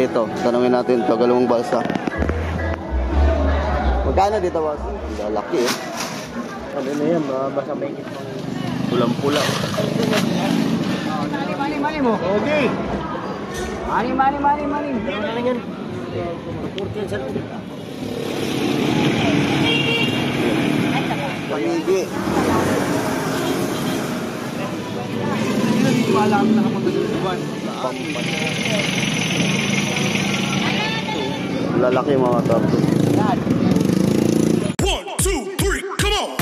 Ito, tanungin natin ito, galawang balsa. Magkano dito, boss? Lalaki eh. Ano na yan, basta may kitang pulang-pula. Mali mo. Okay. Mali. Ano na yan? Pamigi. Wala kami nakapagduluban. Lalaki mga tardo. 1, 2, 3, come on!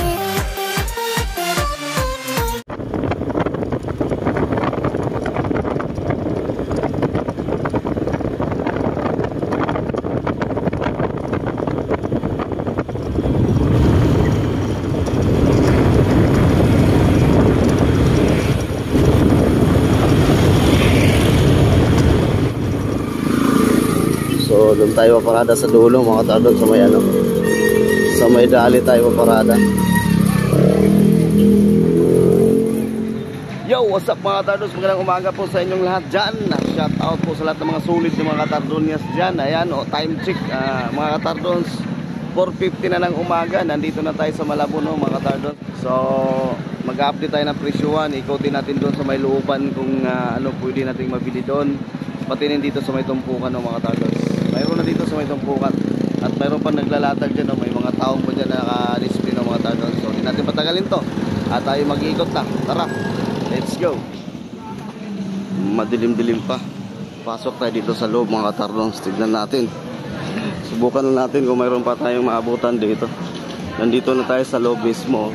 So, doon tayo paparada sa dulo mga tardo, sa may ano. Sa may dali tayo paparada. Yo, what's up mga tardos? Magandang umaga po sa inyong lahat dyan. Shout out po sa lahat ng mga sulit ng mga katardonias dyan. Ayan, time check mga katardons, 4:50 na ng umaga. Nandito na tayo sa Malabon mga katardons. So, mag-update tayo ng presyuan. Ikutin natin doon sa may looban kung ano pwede nating mabili doon. Pati rin dito sa may tumpukan mga katardons. Mayroon na dito sa may tumpukan. At mayroon pa naglalatag dyan. May mga taong pa dyan na naka-display ng mga katardons. So, hindi natin patagalin to. At tayo mag-iikot na. Tara! Let's go. Madilim-dilim pa. Pasok tayo dito sa loob mga katardons. Tignan natin. Subukan na natin kung mayroon pa tayong maabutan dito. Nandito na tayo sa loob mismo.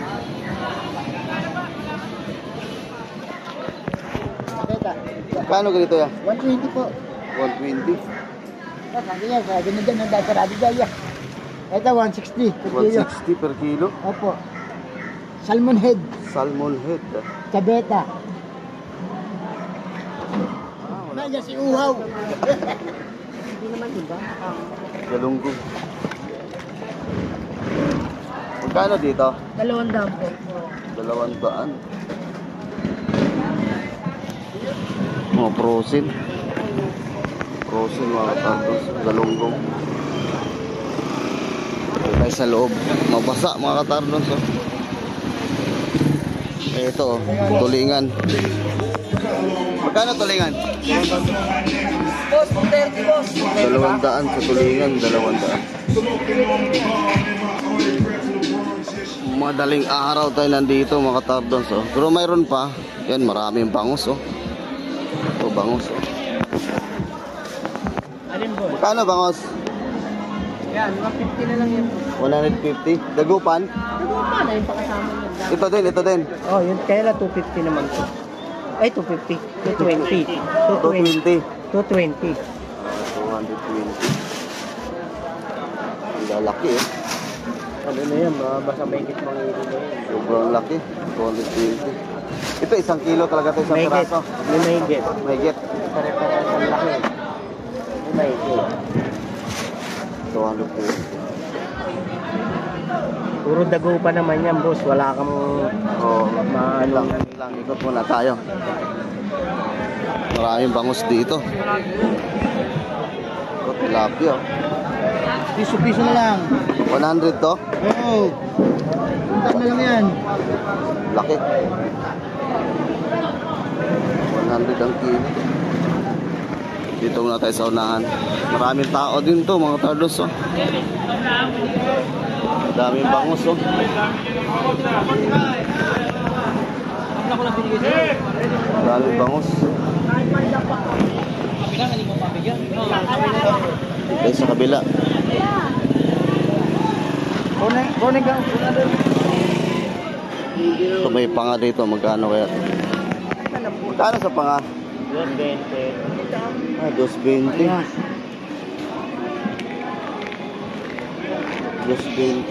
Paano ganito ya? 120 po. 120. Sabi niya, sabi na dyan, nandasarado dyan. Ito, 160 per kilo. 160 per kilo. Opo. Salmon head. Salmon head. Cabeta. Naya si Uhaw. Hindi naman diba? Galunggong. Magkano dito? 200 po. 200. Mga frozen. Frozen mga tartos. Galunggong. Ito tayo sa loob. Mabasa mga katardos. Oh. Ito, tulingan. Magkano tulingan? Boss, 30 boss. 200 sa tulingan, 200. Madaling araw tayo nandito mga katardos. Oh. Pero mayroon pa. Yan, maraming bangus. Oh. Ito, bangus. Oh. Alin boss? Magkano bangus? Yan, 150 na lang yan. 150. Dagupan? Dagupan na yung pakasama niya. Ito din. Oh, yun kaya na 250 naman to. Ay, 250. 220. 220. 220. 220. Ang lalaki eh. Ano na yan, basta may higit mga ilo na yan. Sobrang laki. 220. Ito, 1 kilo talaga ito, isang May higit. piraso. May higit. Mahigit. Pare-pares ang laki. May higit. 220. Puro dago pa naman yan, boss. Wala kang Maano lang. Ikot muna tayo. Maraming bangus dito. Ito, tilapia. Piso-piso na lang. 100 to? Oo. Punta na lang yan. Laki. 100 ang kilo. Dito muna tayo sa unahan. Maraming tao din to mga tardos. Oh. Daming bangus. Oh. Daming bangus. Dito sa kabila. Kunin ka. Ito may panga dito. Magkano kaya? Magkano sa panga? 220. 220. 220.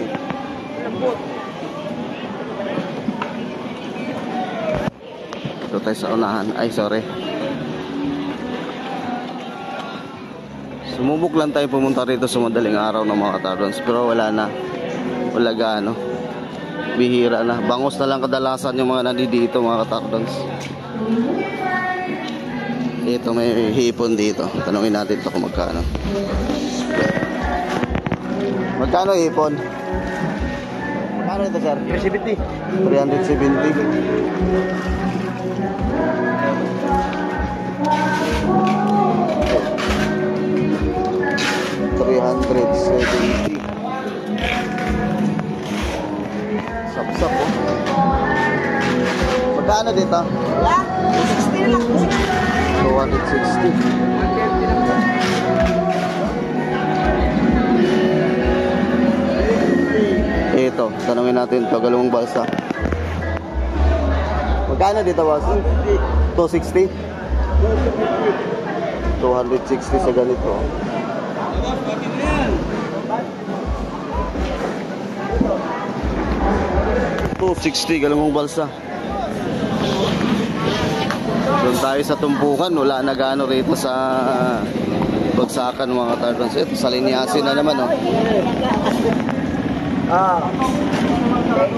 Ito tayo sa unahan. Ay, sorry. Sumubok lang tayo pumunta rito sa madaling araw ng mga katardons. Pero wala na. Wala gaano. Bihira na. Bangus na lang kadalasan yung mga nandito mga katardons. Ito may hipon dito. Tanungin natin ito kung magkano. Magkano hipon? Magkano ito, sir? 370. 370. Sapsap po. Magkano dito? 260. Ito, tanungin natin ito, galawang balsa. Magkano dito, boss? 260? 260 sa ganito. $260 galawang balsa. Doon tayo sa tumpukan, wala na gaano rito sa bagsakan mga tardons. Ito sa linyasin na naman, oh.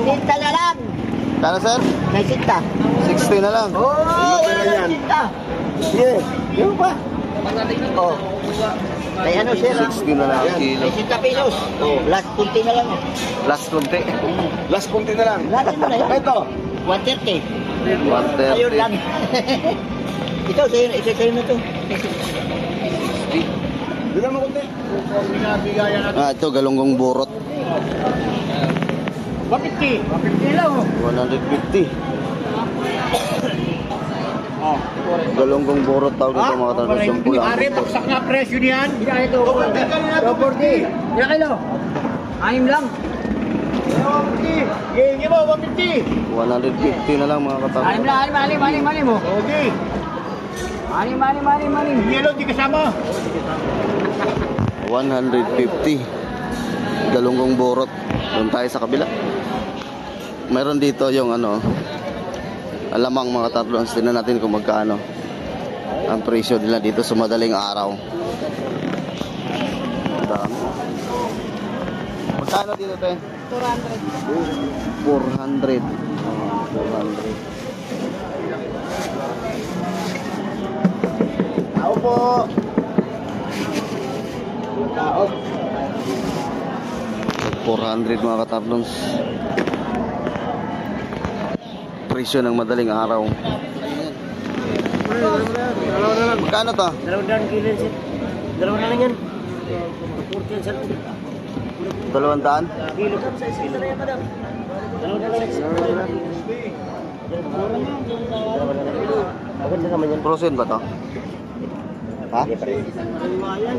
Sinta na lang. Kano, sir? May sinta. 60 na lang. May sinta. Yes. Yung pa. Oh. May ano, sir? 60 na lang ang kilo. May sinta pesos. Oh, last punti na lang. Last konti. Last konti na lang. Last mo na yan. Ito. 130. Ayun lang. 130. Ito, sa'yo na ito. Bila mo konti. Ito, galunggong burot. 150. 150 lang. 150. Galunggong burot tawag dito mga tardons. Yung pula. Ari, baksak na presyo niyan. Hindi ito. 240. Ilang kilo? 6 lang. 150. Sige mo, 150. 150 na lang mga katardons. Alim mo. Okay. Alim. Yelo, di kasama. 150. Galunggong burot. Doon tayo sa kabila. Meron dito yung ano, alamang mga tardons. Tingnan natin kung magkano ang presyo nila dito sa madaling araw. Dami. Magkano dito, te? 400. 400. Tao po. Tao. 400 mga katardons. Presyo ng madaling araw. Magkano to? 200 kilo, sir. 200 lang yan. 40 sir. 200? Kilo. Kilo na yan, madam. 200 lang yan. Agad na naman yan. Frozen ba to? Ha? Pariwayan.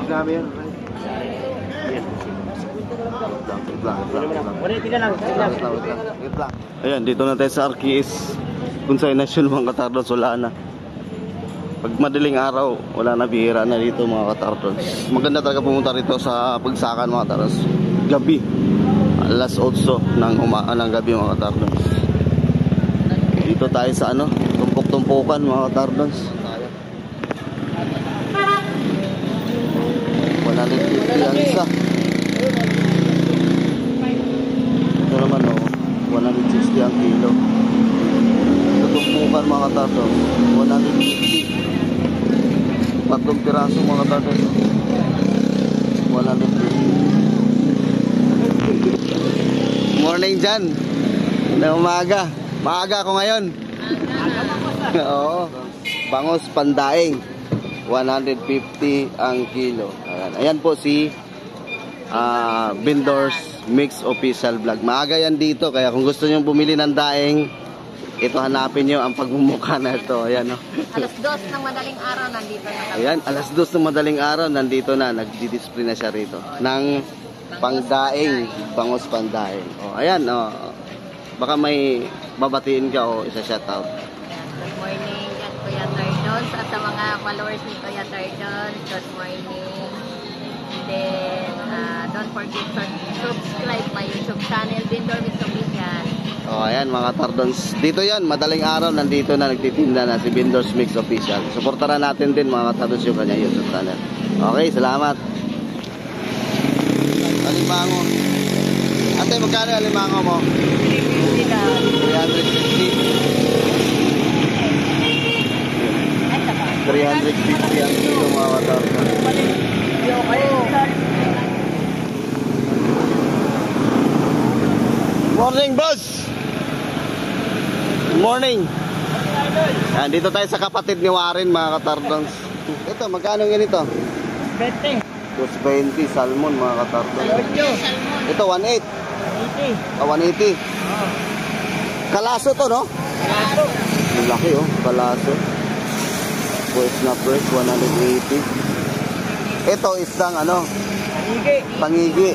Grabe yan. Wait lang. Ayan, dito na tayo sa RKS. Kung sa National mga katardons, wala na. Pag madaling araw, wala na, bihira na dito mga katardons. Maganda talaga pumunta rito sa pagsakan mga katardons. Gabi. Alas 8 ng gabi mga katardons. Dito tayo sa ano, tumpok-tumpukan mga katardons. 150 ang isa. Ito naman o, 160 ang kilo. Tutumpukan mga katardons, 150. Tatlong piraso mga katardons, 150. Morning dyan. Na umaga. Maaga ako ngayon. Oo. Bangos pandaing. 150 ang kilo. Ayan po si Vendors Mix Official Vlog. Maaga yan dito, kaya kung gusto nyo bumili ng daing, ito hanapin nyo ang pagmumukha na ito. Ayan, no? Alas 2 ng madaling araw nandito na kami. Ayan, alas 2 ng madaling araw nandito na, nagdi-display na siya rito ng pangdaing, bangos pandaing. O, ayan, o. Baka may babatiin ka o isa shoutout. Good morning at Kuya Tardons at sa mga followers ni Kuya Tardons. Good morning. And then, don't forget to subscribe my YouTube channel, Vendor Mix Official. O, ayan mga tardons. Dito yan, madaling araw, nandito na, nagtitinda na si Vendors Mix Official. Suportaran natin din mga tardons yung kanya YouTube channel. Okay, salamat. Alimango. Ate, magkano yung alimango mo? 350. 350 ang kilo mga katardons. Morning, boss! Morning! Yan, dito tayo sa kapatid ni Warren mga katardons. Ito, magkano ganito? 20. 220 salmon mga katardons. Ito, 1.8. 180. Kalaso to, no? Kalaso. Ang laki, oh. Kalaso. Fresh na fresh, 180. Ito, isang ano? Pangigi. Pangigi.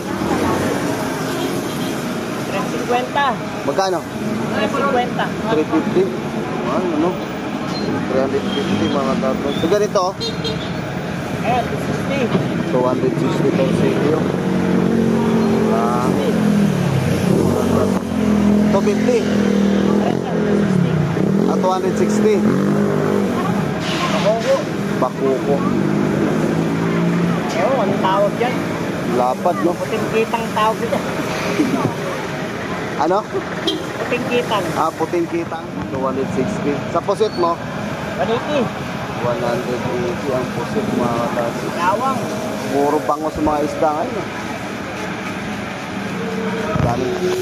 350. Magkano? 350. 350. Ano? 350 mga katardons. So, ganito, Eh, 260. 260 per kilo. 250. 260. Bakugo. Bakuko. Ewan, anong tawag dyan? Lapad, no? Puting kitang tawag dyan. Ano? Puting kitang. Puting kitang. 260. Sa pusit mo, 180. 180 ang pusit mga katardons. Yawang. Puro bangos sa mga isda ngayon.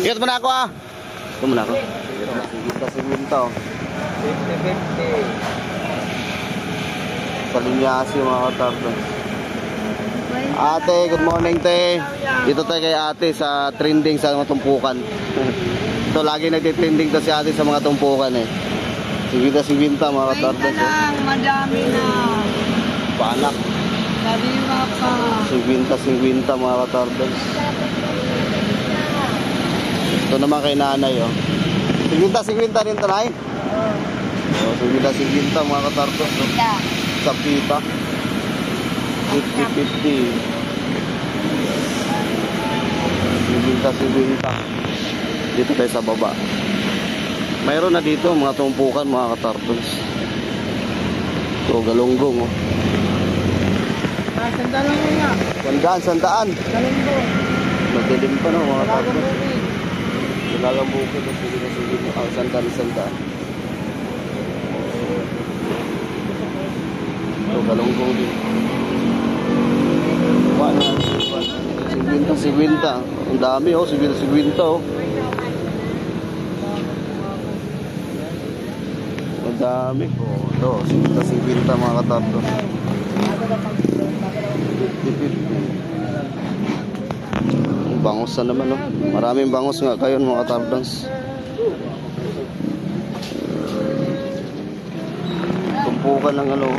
Hit mo na ako ah. Ito mo na ako. Sige kasi minta oh. 50-50. Sa linyasi mga katardons. Ate, good morning te. Dito tayo kay ate sa trending sa mga tumpukan. Ito lagi nagtitrending to si ate sa mga tumpukan eh. Sigwinta mga katardons. Madami na. Panak. Sariwa pa. Sigwinta mga katardons. Ito naman kay nanay oh. Sigwinta rin tanay. Oh, sigwinta mga katardons. Oh. Sa pita. 50-50. Sigwinta. Dito tayo sa baba. Mayroon na dito mga tumpukan mga katardons. Ito galunggong oh. Sandaan mo nga. Sandaan. Galunggong. Madilim pa no mga katardons. Nilalambukid at sige ang sandaan. Ito galunggong din. 50. Ang dami oh, 50 oh. Ang dami. Oh, ito, 50 mga katardons. 50. Bangos na naman oh. Maraming bangos nga kayo mga katardons. Tumpukan ng ano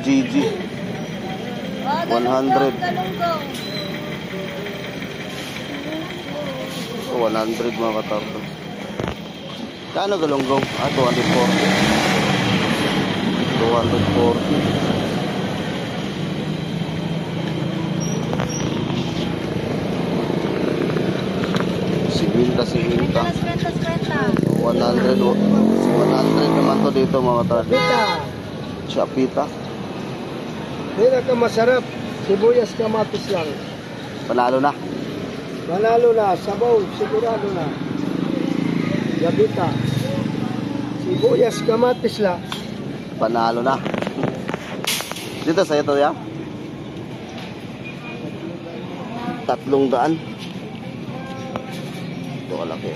GG 100. 100 mga katardons. Kano galunggong? 240. Sigwinta. 100 naman to dito mga katardons. Chapita. Hindi masarap. Sibuyas kamatis lang. Panalo na. Sabaw, sigurado na. Gabita. Sibuyas kamatis lang. Panalo na. Dito sa ito ya. 300. Ito kalaki.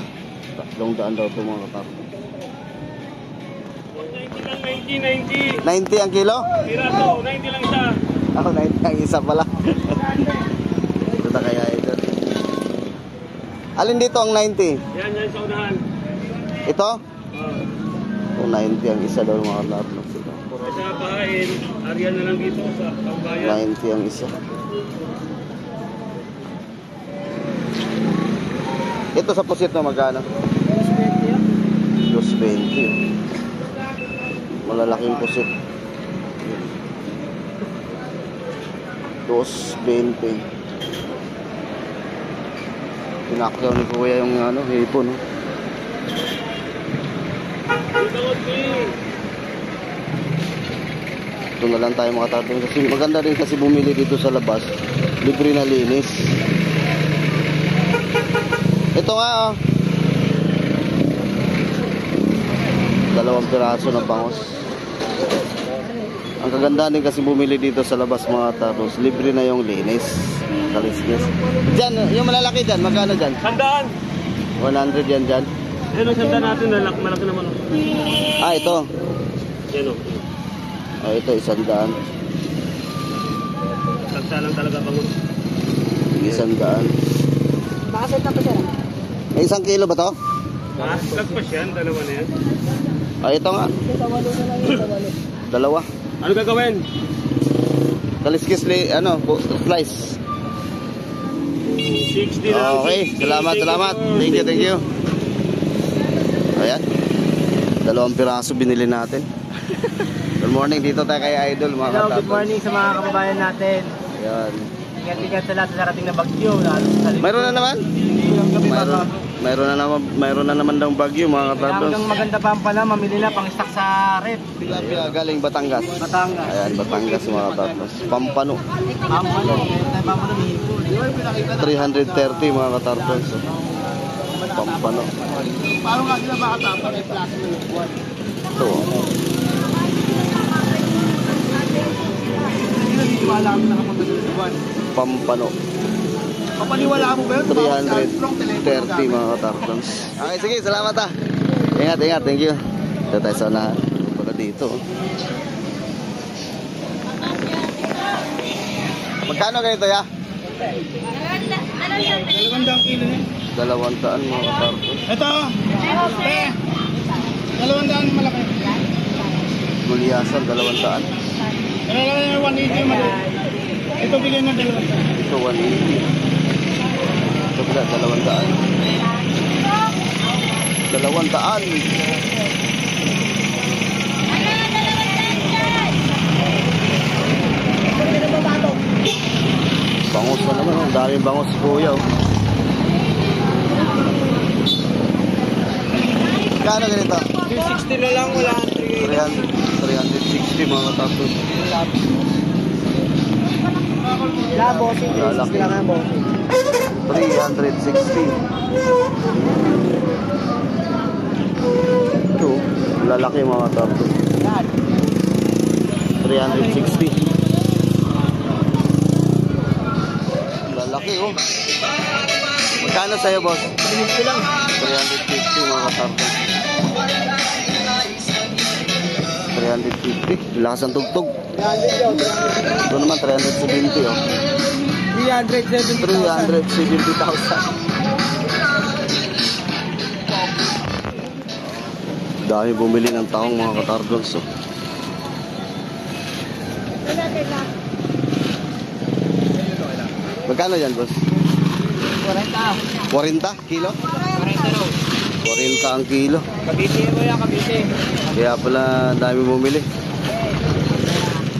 300 daw ito mga katardons. 90 90 ang kilo? Piraso, 90 lang siya. Ako, 90 ang isa pala. Ito na kaya ito. Alin dito ang 90? Yan sa unahan. Ito? 90 ang isa daw mga katardons. Sa bahain, area na lang dito sa pangbayan. 90 ang isa. Ito sa pusit na magkano? 220. Malalaking pusit. 220. Pinakyaw ni Kuya yung hipon. Ito na lang tayo mga katardons. Kasi maganda rin kasi bumili dito sa labas. Libre na linis. Ito nga 2 piraso na bangos. Ang kagandahan din kasi bumili dito sa labas mga tardos, libre na yung linis. Kaliskis. Diyan, yung malalaki dyan, magkano dyan? Sandaan! 100 yan dyan. Yan ang sandaan natin, malaki naman. Ah, ito. Yan o. Ah, ito, 100. Sagsa lang talaga pang 100. Bakit na pa siya? May 1 kilo ba to? ha? Lagpas yan, dalawa na yan. Ah, ito nga. Sa walo na lang yun, sa walo. Dalawa. Ano gagawin? Kaliskis, slice. 60 lang. Okay, 60. salamat. Thank you. Ayan. 2 piraso binili natin. Good morning, dito tayo kay Idol mga Hello, katardos. good morning sa mga kababayan natin. Ayan. Ingat-ingat sa lahat sa darating na bagyo. Lalo sa Mayroon na naman? Yung gabi Mayroon na naman daw bagyo mga katardos. hanggang maganda pa ang pala, mamili na pang stock sa rep. Tilapia galing Batangas. Batangas. Ayan, Batangas mga katardos. Pampano. Pampano. Pampano Mexico. 330 mga katardos. Pampano. Paano nga sila makatapa may plaza ng buwan? Ito. Wala kami nakapunta sa buwan. Pampano. Papaniwala mo ba yun? 330 mga katardos. Okay, sige, salamat ah. Ingat, thank you. Dito tayo sa unahan. Pala dito. Magkano ganito ya? 200 kilo na. 200 mga katardos. Ito! 200 malaki. Gulyasan, 200. Pero lang yung 180 yung malaki. Ito bigyan ng 200. Ito 180. Ito pala, 200. 200. Bangus na naman, ang daming bangus si kuya. Oh. Kano ganito? 360 na lang, wala. 360 mga katardos. Labo, Lalaki. 360 lang ang bote. 360. Ito, lalaki mga katardos. Yan. 360. Lalaki oh. Magkano sa'yo boss? 360 lang. 350 mga katardos. 350. Lakas ang tugtog. 300 yun. Ito naman 370 oh. 370,000. 370,000. Dami bumili ng taong mga katardos oh. Magkano yan boss? 40. 40 kilo? 40 raw. 40 ang kilo. Kabiti mo yan, kabiti. Kaya pala dami bumili.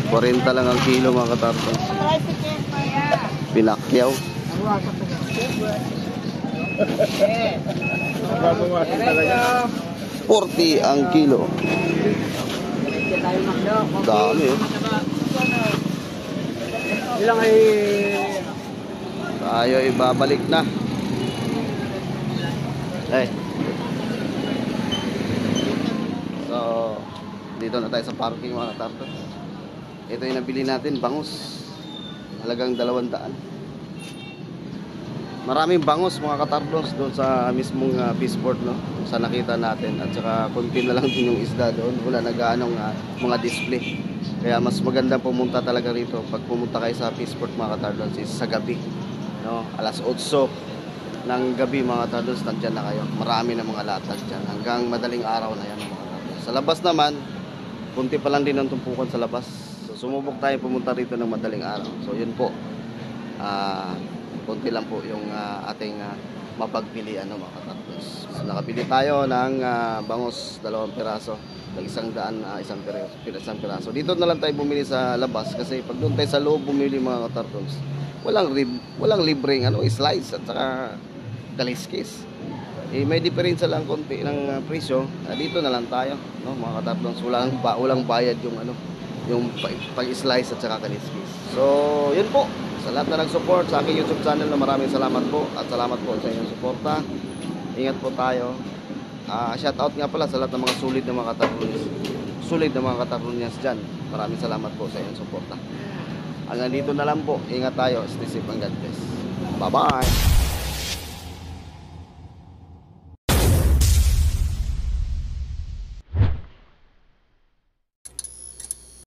40 lang ang kilo mga katardos. Pinakyaw. 40 ang kilo. Dami oh. Ilang ay... Tayo ibabalik na. So, dito na tayo sa parking mga katardos. Ito yung nabili natin, bangus. Halagang 200. Maraming bangus mga katardos doon sa mismong fishport no, sa nakita natin. At saka konti na lang din yung isda doon. Wala nagaanong mga display. Kaya mas maganda pumunta talaga rito. Pag pumunta kayo sa fishport mga katardos is sa gabi no, alas 8 ng gabi mga katardos, nandyan na kayo. Marami na mga latag dyan. Hanggang madaling araw na yan mga katardos. Sa labas naman, kunti pa lang din ang tumpukan sa labas. So sumubok tayo pumunta rito ng madaling araw. So yun po, konti lang po yung ating mapagpilian ng mga katardos. So nakabili tayo ng bangus, 2 piraso, ng 100, isang piraso. Dito na lang tayo bumili sa labas kasi pag doon tayo sa loob bumili mga katardos, walang libreng slice at saka kaliskis. May diferensya lang konti ng presyo. Dito na lang tayo, no, mga katardos. Walang bayad yung pag-slice at saka kaliskis. So, yun po. Sa lahat na nag-support sa aking YouTube channel, na maraming salamat po. At salamat po sa inyong suporta. Ingat po tayo. Shout out nga pala sa lahat ng mga sulit na mga katardunyas dyan. Maraming salamat po sa inyong suporta. Hanggang dito na lang po. Ingat tayo. Stay safe and God bless. Bye-bye!